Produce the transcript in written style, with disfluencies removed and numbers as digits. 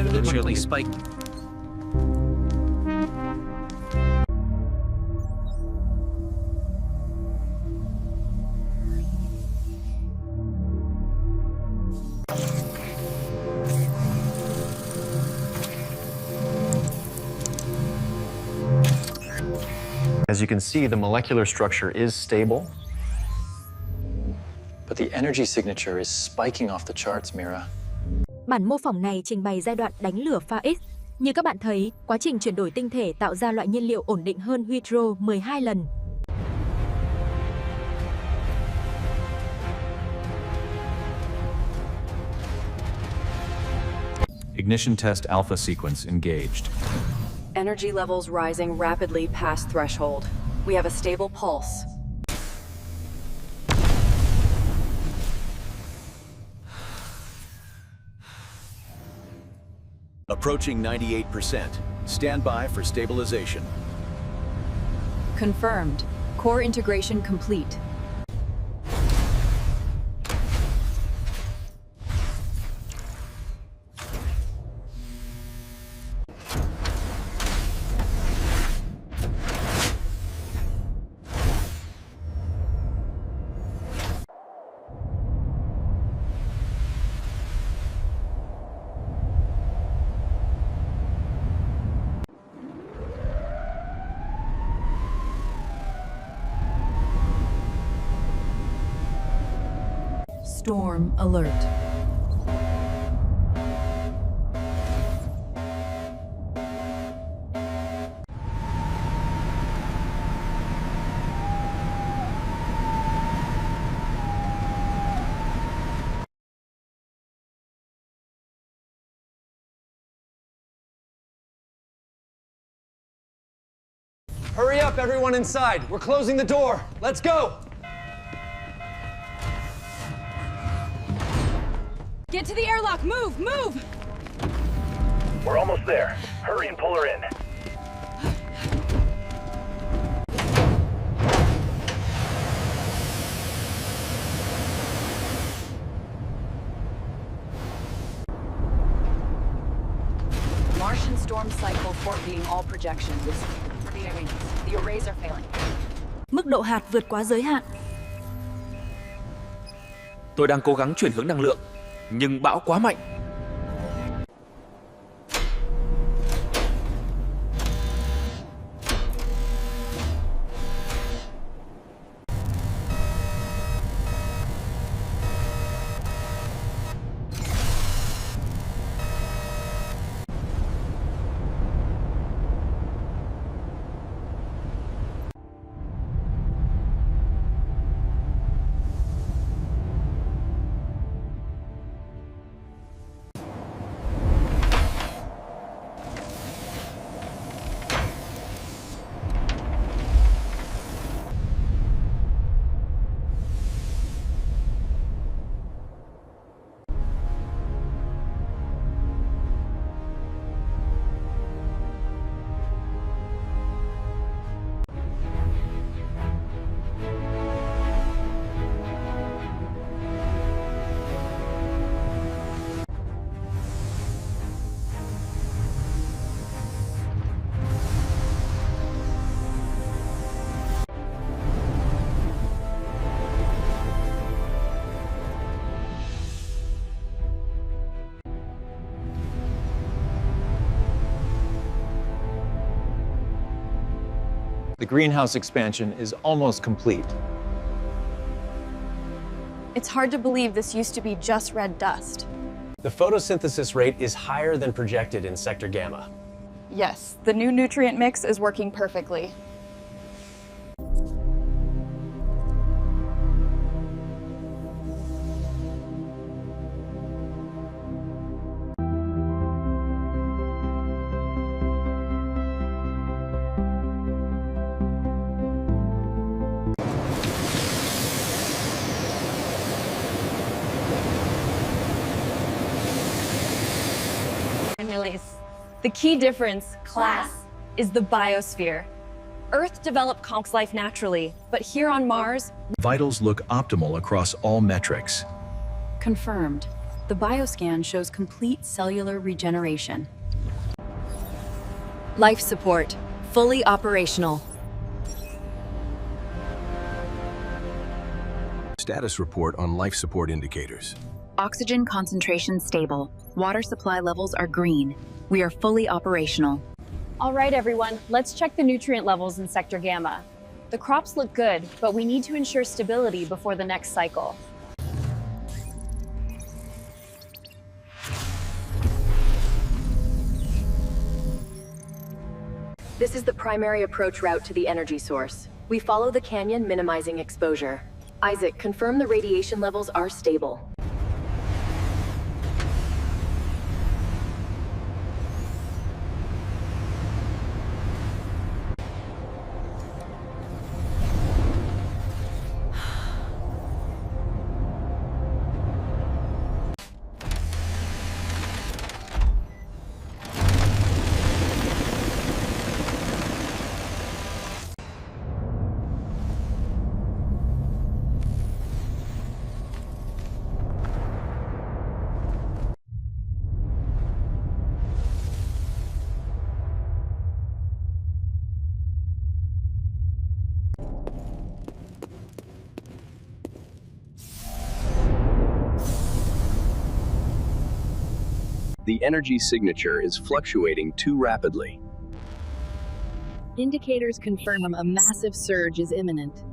literally spiked. As you can see, the molecular structure is stable. But the energy signature is spiking off the charts, Mira. Bản mô phỏng này trình bày giai đoạn đánh lửa pha X. Như các bạn thấy, quá trình chuyển đổi tinh thể tạo ra loại nhiên liệu ổn định hơn hydro 12 lần. Ignition test alpha sequence engaged. Energy levels rising rapidly past threshold. We have a stable pulse. Approaching 98%. Stand by for stabilization. Confirmed. Core integration complete. Storm alert. Hurry up, everyone inside. We're closing the door. Let's go. Get to the airlock! Move! Move! We're almost there. Hurry and pull her in. Martian storm cycle forfeiting all projections. The arrays are failing. Mức độ hạt vượt quá giới hạn. Tôi đang cố gắng chuyển hướng năng lượng, nhưng bão quá mạnh. The greenhouse expansion is almost complete. It's hard to believe this used to be just red dust. The photosynthesis rate is higher than projected in Sector Gamma. Yes, the new nutrient mix is working perfectly. The key difference, class, is the biosphere. Earth developed Conquest life naturally, but here on Mars... Vitals look optimal across all metrics. Confirmed. The The bioscan shows complete cellular regeneration. Life support, fully operational. Status report on life support indicators. Oxygen concentration stable. Water supply levels are green. We are fully operational. All right, everyone, let's check the nutrient levels in Sector Gamma. The crops look good, but we need to ensure stability before the next cycle. This is the primary approach route to the energy source. We follow the canyon, minimizing exposure. Isaac, confirm the radiation levels are stable. The energy signature is fluctuating too rapidly. Indicators confirm a massive surge is imminent.